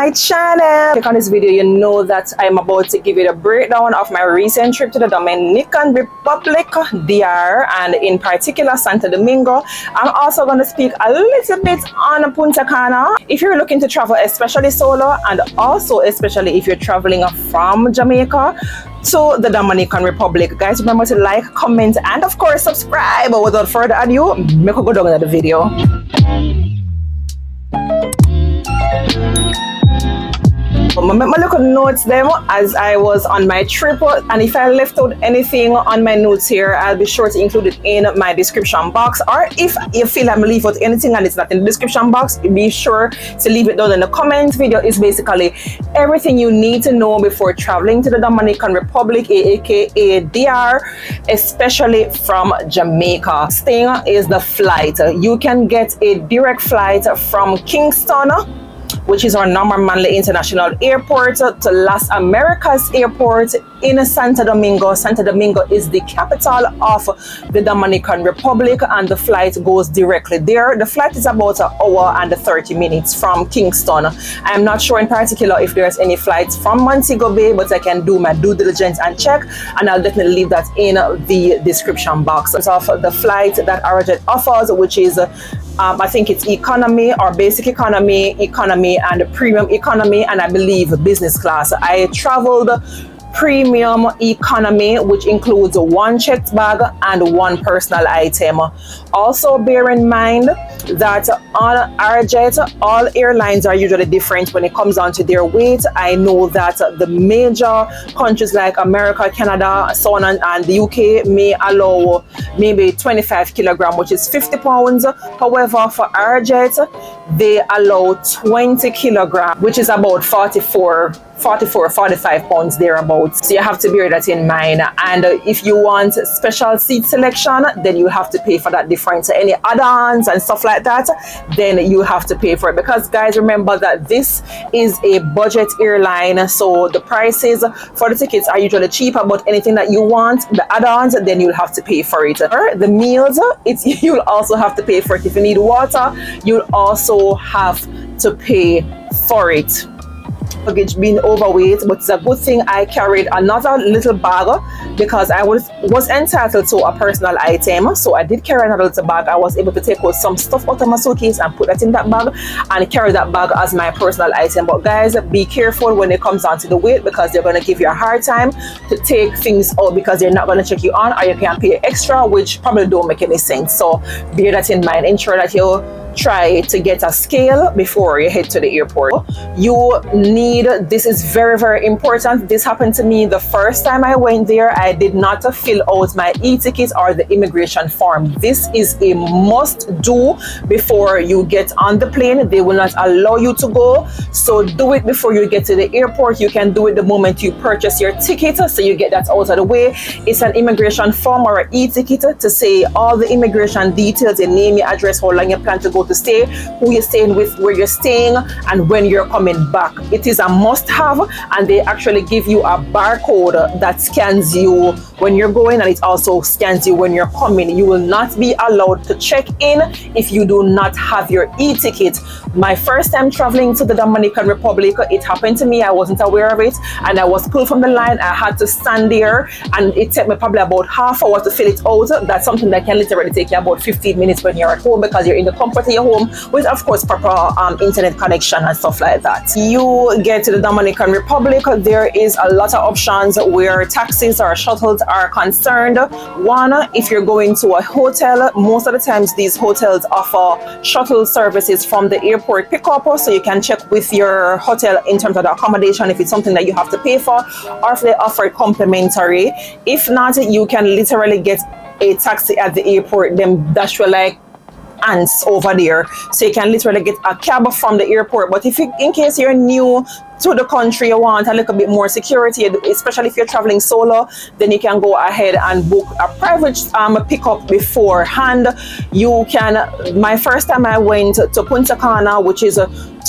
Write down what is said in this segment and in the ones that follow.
my channel. Click on this video, you know that I'm about to give you a breakdown of my recent trip to the Dominican Republic, DR, and in particular Santo Domingo. I'm also going to speak a little bit on Punta Cana. If you're looking to travel, especially solo, and also especially if you're traveling from Jamaica to the Dominican Republic. Guys, remember to like, comment, and of course subscribe. But without further ado, make a go down into the video. I make my little notes them as I was on my trip, and if I left out anything on my notes here, I'll be sure to include it in my description box, or if you feel I'm leave out anything and it's not in the description box, be sure to leave it down in the comments. Video is basically everything you need to know before traveling to the Dominican Republic, aka DR, especially from Jamaica. Thing is the flight. You can get a direct flight from Kingston, which is our Norman Manley International Airport, to Las Americas Airport in Santo Domingo. Santo Domingo is the capital of the Dominican Republic, and the flight goes directly there. The flight is about an hour and 30 minutes from Kingston. I'm not sure in particular if there's any flights from Montego Bay, but I can do my due diligence and check, and I'll definitely leave that in the description box. Of the flight that Arajet offers, which is I think it's economy or basic economy, and premium economy, and I believe business class. I traveled premium economy, which includes one checked bag and one personal item. Also bear in mind that on Arajet, all airlines are usually different when it comes down to their weight. I know that the major countries like America, Canada, so on, and the UK may allow maybe 25 kilogram, which is 50 pounds. However, for Arajet, they allow 20 kilogram, which is about 44 45 pounds thereabouts. So you have to bear that in mind, and if you want special seat selection, then you have to pay for that difference. So any add-ons and stuff like that, then you have to pay for it, because guys, remember that this is a budget airline, so the prices for the tickets are usually cheaper, but anything that you want, the add-ons, then you'll have to pay for it. The meals, you'll also have to pay for it. If you need water, you'll also have to pay for it. Luggage being overweight, but it's a good thing I carried another little bag, because I was entitled to a personal item, so I did carry another little bag. I was able to take out some stuff out of my suitcase and put that in that bag and carry that bag as my personal item. But guys, be careful when it comes down to the weight, because they're going to give you a hard time to take things out, because they're not going to check you on, or you can pay extra, which probably don't make any sense. So bear that in mind. Ensure that you try to get a scale before you head to the airport. You need, this is very, very important. This happened to me the first time I went there. I did not fill out my e-ticket or the immigration form. This is a must do before you get on the plane. They will not allow you to go, so do it before you get to the airport. You can do it the moment you purchase your ticket, so you get that out of the way. It's an immigration form or an e-ticket to say all the immigration details: your name, your address, how long you plan to go to stay, who you're staying with, where you're staying, and when you're coming back. It is a must-have, and they actually give you a barcode that scans you when you're going, and it also scans you when you're coming. You will not be allowed to check in if you do not have your e-ticket. My first time traveling to the Dominican Republic, it happened to me. I wasn't aware of it, and I was pulled from the line. I had to stand there, and it took me probably about half hour to fill it out. That's something that can literally take you about 15 minutes when you're at home, because you're in the comfort of your home with, of course, proper internet connection and stuff like that. You get to the Dominican Republic, there is a lot of options where taxis or shuttles are concerned. One, if you're going to a hotel, most of the times these hotels offer shuttle services from the airport pickup, so you can check with your hotel in terms of the accommodation if it's something that you have to pay for, or if they offer it complimentary. If not, you can literally get a taxi at the airport. Them dash you like ants over there, so you can literally get a cab from the airport. But if you, in case you're new to the country, you want a little bit more security, especially if you're traveling solo, then you can go ahead and book a private pickup beforehand. You can, my first time I went to Punta Cana, which is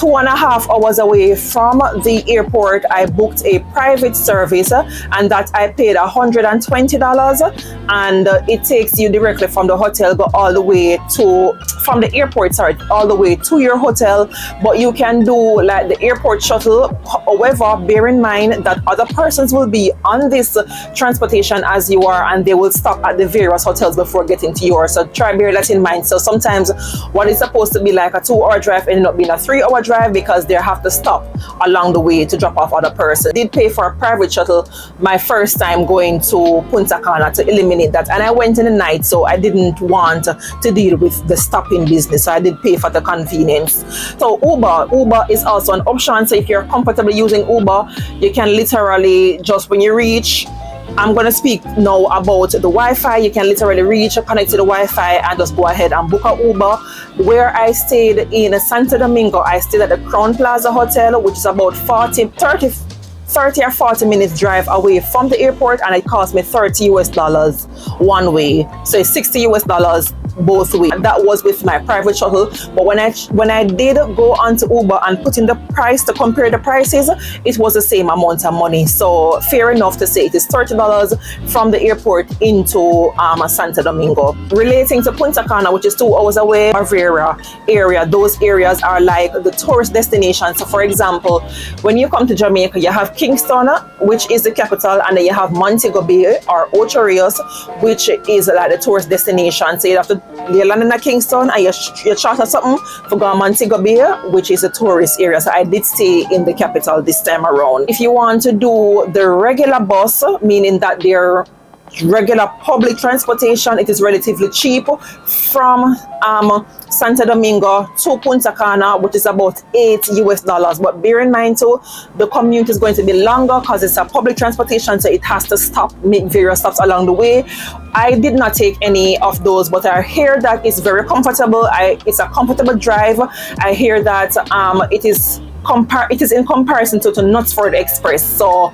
2.5 hours away from the airport, I booked a private service, and that I paid $120, and it takes you directly from the hotel, go all the way to, from the airport, sorry, all the way to your hotel. But you can do like the airport shuttle. However, bear in mind that other persons will be on this transportation as you are, and they will stop at the various hotels before getting to yours. So try bear that in mind. So sometimes what is supposed to be like a 2-hour drive ended up being a 3-hour drive because they have to stop along the way to drop off other person. I did pay for a private shuttle my first time going to Punta Cana to eliminate that, and I went in the night, so I didn't want to deal with the stopping business, so I did pay for the convenience. So Uber is also an option. So if you're comfortable using Uber, you can literally just, when you reach, I'm going to speak now about the Wi-Fi. You can literally reach, connect to the Wi-Fi, and just go ahead and book a Uber. Where I stayed in Santo Domingo, I stayed at the Crowne Plaza Hotel, which is about 30 or 40 minutes drive away from the airport, and it cost me $30 one way. So it's $60 both ways. That was with my private shuttle. But when I did go onto Uber and put in the price to compare the prices, it was the same amount of money. So fair enough to say it is $30 from the airport into Santo Domingo. Relating to Punta Cana, which is 2 hours away, Rivera area, those areas are like the tourist destinations. So for example, when you come to Jamaica, you have Kingston, which is the capital, and then you have Montego Bay or Ocho Rios, which is like the tourist destination. So you have to land in Kingston and you charter something for go to Montego Bay, which is a tourist area. So I did stay in the capital this time around. If you want to do the regular bus, meaning that they're regular public transportation, it is relatively cheap from Santo Domingo to Punta Cana, which is about $8. But bear in mind too, the commute is going to be longer because it's a public transportation, so it has to stop, make various stops along the way. I did not take any of those, but I hear that it's very comfortable. It's a comfortable drive. I hear that it is in comparison to Knutsford Express. So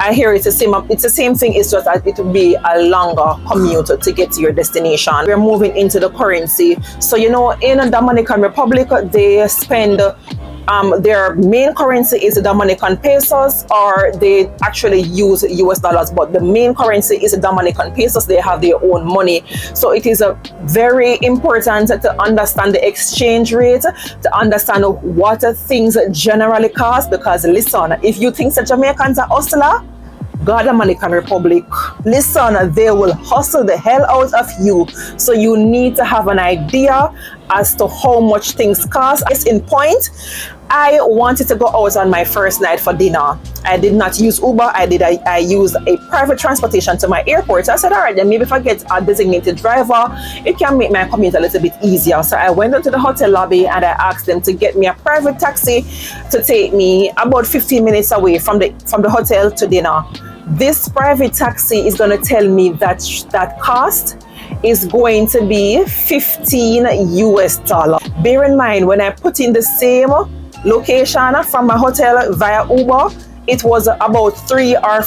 I hear it's the same thing. It's just that it will be a longer commute to get to your destination. We're moving into the currency. So in the Dominican Republic, they spend their main currency is the Dominican pesos, or they actually use US dollars, but the main currency is the Dominican pesos. They have their own money. So it is very important to understand the exchange rate, to understand what things generally cost, because listen, if you think that Jamaicans are hustler, God, Dominican Republic, listen, they will hustle the hell out of you. So you need to have an idea as to how much things cost. Case in point, I wanted to go out on my first night for dinner. I did not use Uber. I used a private transportation to my airport. So I said, all right, then maybe if I get a designated driver, it can make my commute a little bit easier. So I went into the hotel lobby and I asked them to get me a private taxi to take me about 15 minutes away from the hotel to dinner. This private taxi is going to tell me that cost is going to be $15. Bear in mind, when I put in the same location from my hotel via Uber, it was about $3 or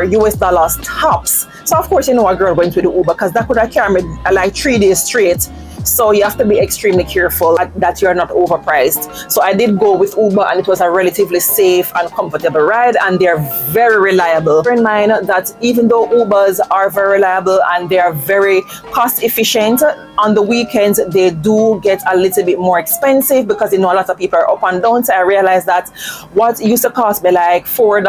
$4 tops. So of course, a girl went with the Uber because that could have carried me like 3 days straight. So you have to be extremely careful that you're not overpriced. So I did go with Uber, and it was a relatively safe and comfortable ride, and they're very reliable. Bear in mind that even though Ubers are very reliable and they are very cost efficient, on the weekends they do get a little bit more expensive because a lot of people are up and down. So I realized that what used to cost me like $4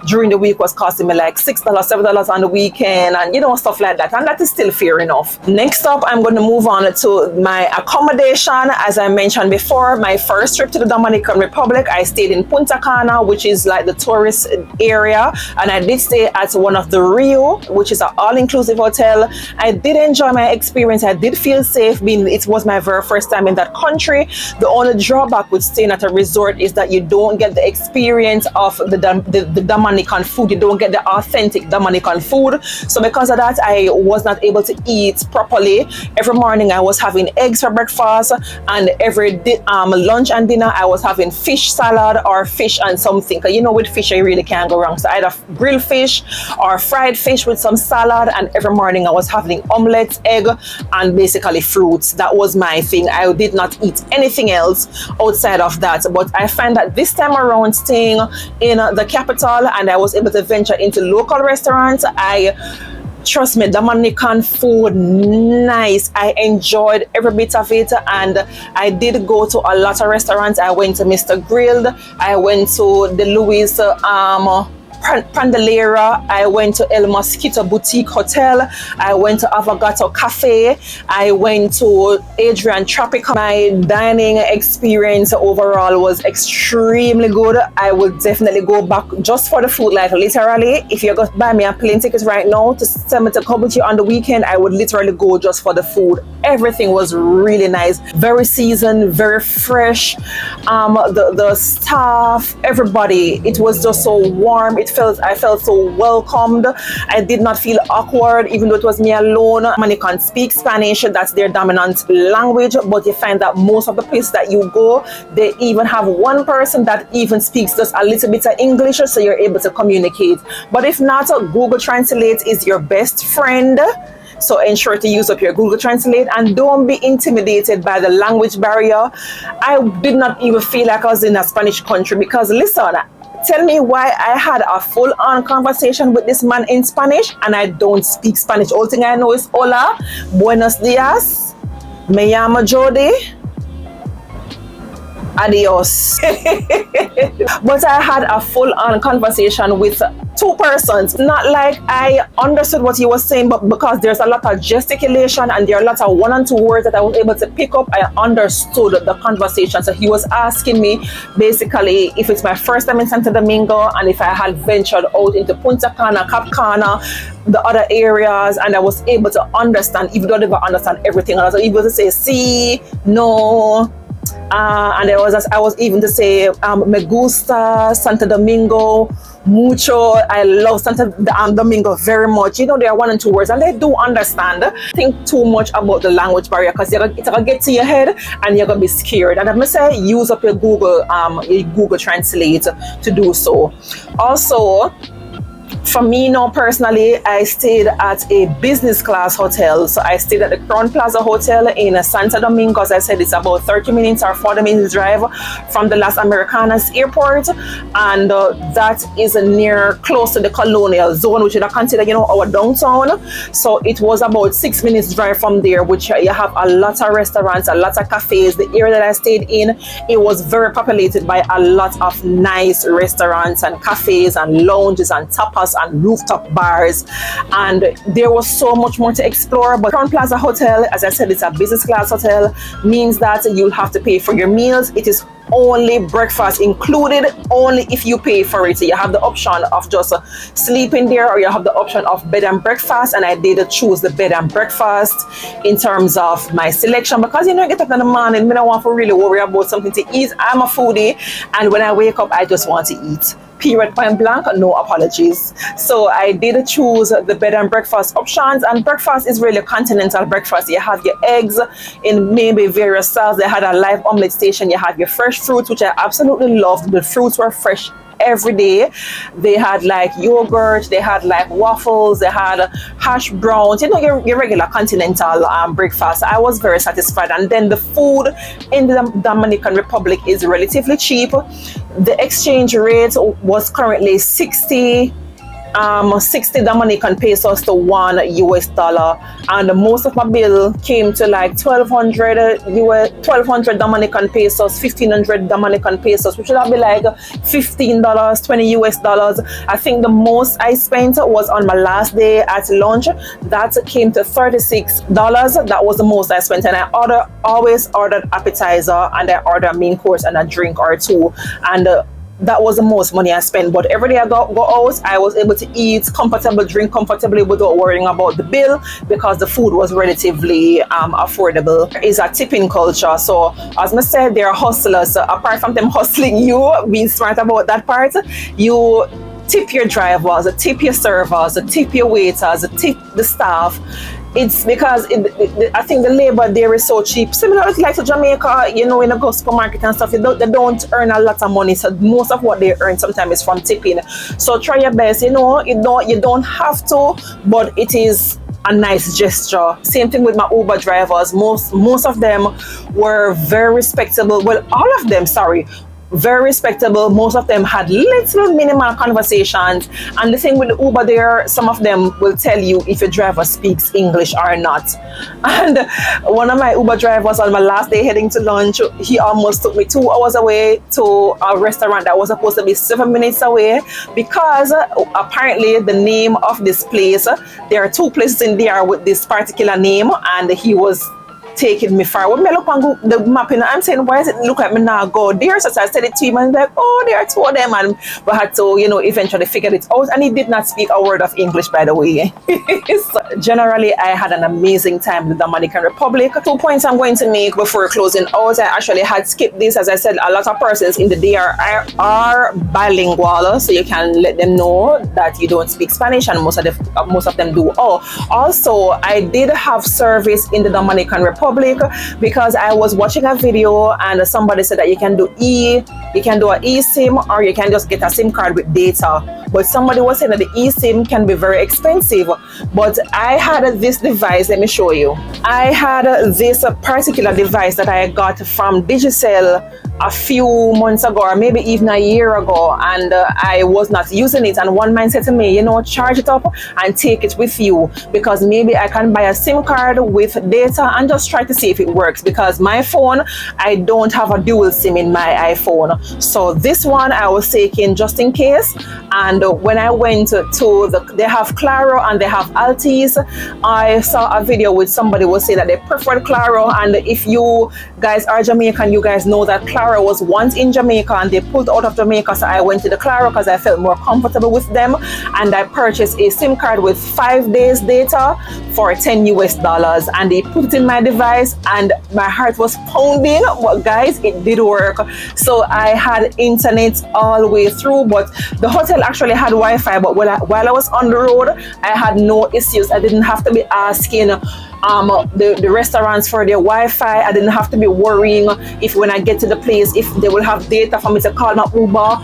during the week was costing me like $6, $7 on the weekend, and stuff like that. And that is still fair enough. Next up, I'm going to move on to my accommodation. As I mentioned before, my first trip to the Dominican Republic, I stayed in Punta Cana, which is like the tourist area, and I did stay at one of the Rio, which is an all-inclusive hotel. I did enjoy my experience. I did feel safe, being it was my very first time in that country. The only drawback with staying at a resort is that you don't get the experience of the Dominican food. You don't get the authentic Dominican food. So because of that, I was not able to eat properly. Every morning I I was having eggs for breakfast, and every lunch and dinner I was having fish salad or fish and something. Cause you know, with fish you really can't go wrong. So either grilled fish or fried fish with some salad, and every morning I was having omelette, egg, and basically fruits. That was my thing. I did not eat anything else outside of that. But I find that this time around, staying in the capital, and I was able to venture into local restaurants, trust me, Dominican food, nice. I enjoyed every bit of it, and I did go to a lot of restaurants. I went to Mr. Grilled, I went to the Louis Pandalera, I went to El Mosquito Boutique Hotel, I went to Avogato Cafe, I went to Adrian Tropical. My dining experience overall was extremely good. I would definitely go back just for the food. Like literally, if you're going to buy me a plane ticket right now to send me to come with you on the weekend, I would literally go just for the food. Everything was really nice, very seasoned, very fresh. The staff, everybody, it was just so warm. I felt so welcomed. I did not feel awkward, even though it was me alone. Dominican speak Spanish, that's their dominant language, but you find that most of the places that you go, they even have one person that even speaks just a little bit of English, so you're able to communicate. But if not, Google Translate is your best friend. So ensure to use up your Google Translate, and don't be intimidated by the language barrier. I did not even feel like I was in a Spanish country, because listen, tell me why I had a full-on conversation with this man in Spanish and I don't speak Spanish. All thing I know is hola, buenos dias, me llamo Jody, adios. But I had a full-on conversation with two persons. Not like I understood what he was saying, but because there's a lot of gesticulation and there are a lot of one and two words that I was able to pick up, I understood the conversation. So he was asking me basically if it's my first time in Santo Domingo and if I had ventured out into Punta Cana, Cap Cana, the other areas, and I was able to understand, even though I didn't understand everything. I was able to say, sí, no. And I was even to say, me gusta Santo Domingo mucho. I love Santo Domingo very much. You know, there are one and two words, and they do understand. Think too much about the language barrier, because it's gonna get to your head and you're gonna be scared. And I'm gonna say, use up your Google Translate to do so. Also, for me now personally, I stayed at a business class hotel. So I stayed at the Crowne Plaza Hotel in Santo Domingo. As I said, it's about 30 minutes or 40 minutes drive from the Las Americanas airport. And that is close to the colonial zone, which is considered, our downtown. So it was about 6 minutes drive from there, which you have a lot of restaurants, a lot of cafes. The area that I stayed in, it was very populated by a lot of nice restaurants and cafes and lounges and tapas and rooftop bars, and there was so much more to explore. But Crowne Plaza Hotel, as I said, it's a business class hotel, means that you'll have to pay for your meals. It is only breakfast included, only if you pay for it. So you have the option of just sleeping there, or you have the option of bed and breakfast, and I did choose the bed and breakfast in terms of my selection, because I get up in the morning, I don't want to really worry about something to eat. I'm a foodie, and when I wake up I just want to eat. Period, point blank, no apologies. So I did choose the bed and breakfast options, and breakfast is really continental breakfast. You have your eggs in maybe various styles. They had a live omelette station. You have your fresh fruits, which I absolutely loved. The fruits were fresh every day. They had like yogurt, they had like waffles, they had hash browns, your regular continental breakfast. I was very satisfied. And then the food in the Dominican Republic is relatively cheap. The exchange rate was currently 60 Dominican pesos to $1, and most of my bill came to like 1200 Dominican pesos, 1500 Dominican pesos, which would be like $15, 20 US dollars. I think the most I spent was on my last day at lunch. That came to $36. That was the most I spent, and I always ordered appetizer, and I ordered a main course and a drink or two, and that was the most money I spent. But every day I go out, I was able to eat comfortable, drink comfortably without worrying about the bill, because the food was relatively affordable. It's a tipping culture. So as I said, there are hustlers. So apart from them hustling you, being smart about that part, you tip your drivers, tip your servers, tip your waiters, tip the staff. it's because I think the labor there is so cheap. Similar like to Jamaica, you know, in a go supermarket and stuff, they don't earn a lot of money. So most of what they earn sometimes is from tipping. So try your best, you know, you don't have to, but it is a nice gesture. Same thing with my Uber drivers. Most of them were very respectable. Well, all of them, sorry, very respectable. Most of them had little minimal conversations, and the thing with the Uber there, some of them will tell you if your driver speaks English or not. And one of my Uber drivers on my last day heading to lunch, he almost took me 2 hours away to a restaurant that was supposed to be 7 minutes away, because apparently the name of this place, there are 2 places in there with this particular name, and he was taking me far. When I look on the map, and I'm saying, why does it look like me now go there? So I said it to him, and like, oh, there are 2 of them, and we had to, you know, eventually figure it out. And he did not speak a word of English, by the way. So generally, I had an amazing time in the Dominican Republic. 2 points I'm going to make before closing out. I actually had skipped this. As I said, a lot of persons in the DR are bilingual, so you can let them know that you don't speak Spanish, and most of them do. Oh, also, I did have service in the Dominican Republic, because I was watching a video and somebody said that you can do an eSIM, or you can just get a SIM card with data. But somebody was saying that the eSIM can be very expensive. But I had this device, let me show you. I had this particular device that I got from Digicel a few months ago, or maybe even a year ago, and I was not using it. And one man said to me, you know, charge it up and take it with you, because maybe I can buy a SIM card with data and just try to see if it works, because my phone, I don't have a dual SIM in my iPhone. So this one I was taking just in case. And when I went to they have Claro and they have Altis, I saw a video with somebody was saying that they preferred Claro. And if you guys are Jamaican, you guys know that Claro was once in Jamaica and they pulled out of Jamaica, so I went to the Claro because I felt more comfortable with them, and I purchased a SIM card with 5 days data for $10 US, and they put it in my device, and my heart was pounding. But guys, it did work. So I had internet all the way through, but the hotel actually had Wi-Fi, but while I was on the road, I had no issues. I didn't have to be asking the restaurants for their Wi-Fi. I didn't have to be worrying if when I get to the place, if they will have data for me to call my Uber.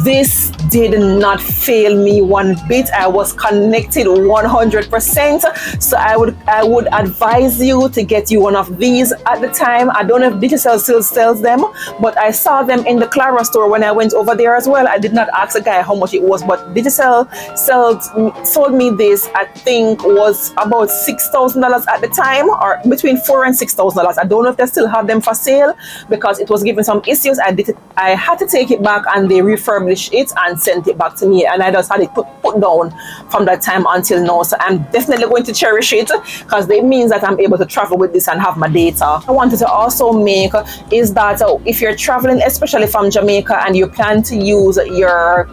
This did not fail me one bit. I was connected 100%. So I would advise you to get you one of these at the time. I don't know if Digicel still sells them, but I saw them in the Clara store when I went over there as well. I did not ask the guy how much it was, but Digicel sold me this, I think was about $6,000 at the time, or between $4,000 and $6,000. I don't know if they still have them for sale, because it was giving some issues. I had to take it back, and they refurbished it and sent it back to me, and I just had it put down from that time until now. So I'm definitely going to cherish it, because it means that I'm able to travel with this and have my data. I wanted to also make is that if you're traveling, especially from Jamaica, and you plan to use your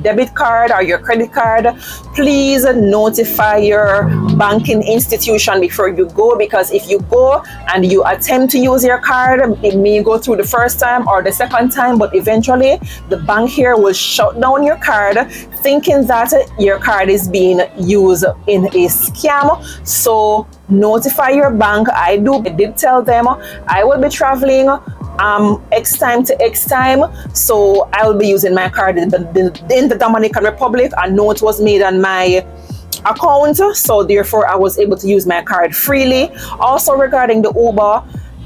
debit card or your credit card, please notify your banking institution before you go, because if you go and you attempt to use your card, it may go through the first time or the second time, but eventually the bank here will shut down your card, thinking that your card is being used in a scam. So notify your bank. I did tell them I will be traveling X time to X time, so I will be using my card in the Dominican Republic. A note was made on my account, so therefore I was able to use my card freely. Also, regarding the Uber,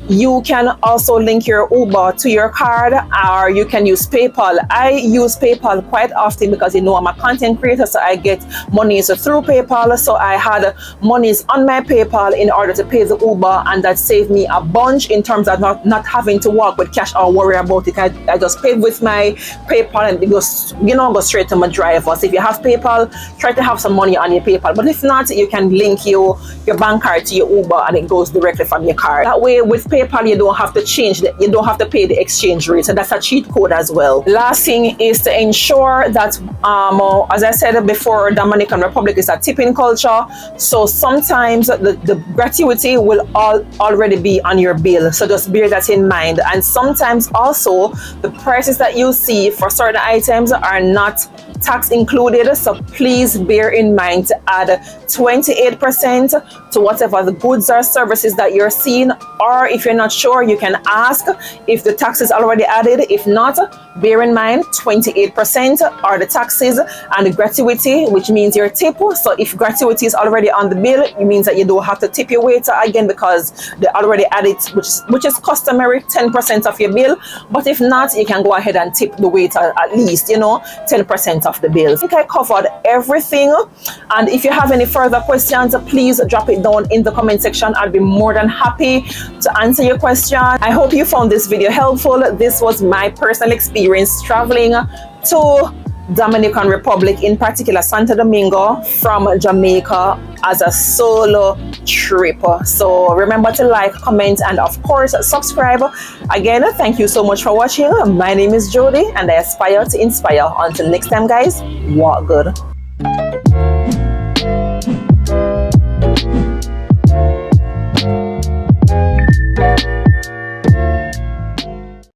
you can also link your Uber to your card, or you can use PayPal. I use PayPal quite often because, you know, I'm a content creator, so I get monies through PayPal. So I had monies on my PayPal in order to pay the Uber, and that saved me a bunch in terms of not having to walk with cash or worry about it. I just paid with my PayPal, and it goes, you know, go straight to my driver. So if you have PayPal, try to have some money on your PayPal. But if not, you can link your bank card to your Uber, and it goes directly from your card. That way, with PayPal, you don't have to you don't have to pay the exchange rate, so that's a cheat code as well. Last thing is to ensure that as I said before, Dominican Republic is a tipping culture, so sometimes the gratuity will already be on your bill, so just bear that in mind. And sometimes also the prices that you see for certain items are not tax included, so please bear in mind to add 28% to whatever the goods or services that you're seeing, or if you're not sure, you can ask if the tax is already added. If not, bear in mind 28% are the taxes and the gratuity, which means your tip. So if gratuity is already on the bill, it means that you don't have to tip your waiter again because they already added, which is customary, 10% of your bill. But if not, you can go ahead and tip the waiter at least, 10% of the bill. I think I covered everything, and if you have any further questions, please drop it down in the comment section. I'll be more than happy to answer your question. I hope you found this video helpful. This was my personal experience traveling to Dominican Republic, in particular Santo Domingo, from Jamaica as a solo trip. So remember to like, comment, and of course subscribe. Again, thank you so much for watching. My name is Jody and I aspire to inspire. Until next time guys, walk good.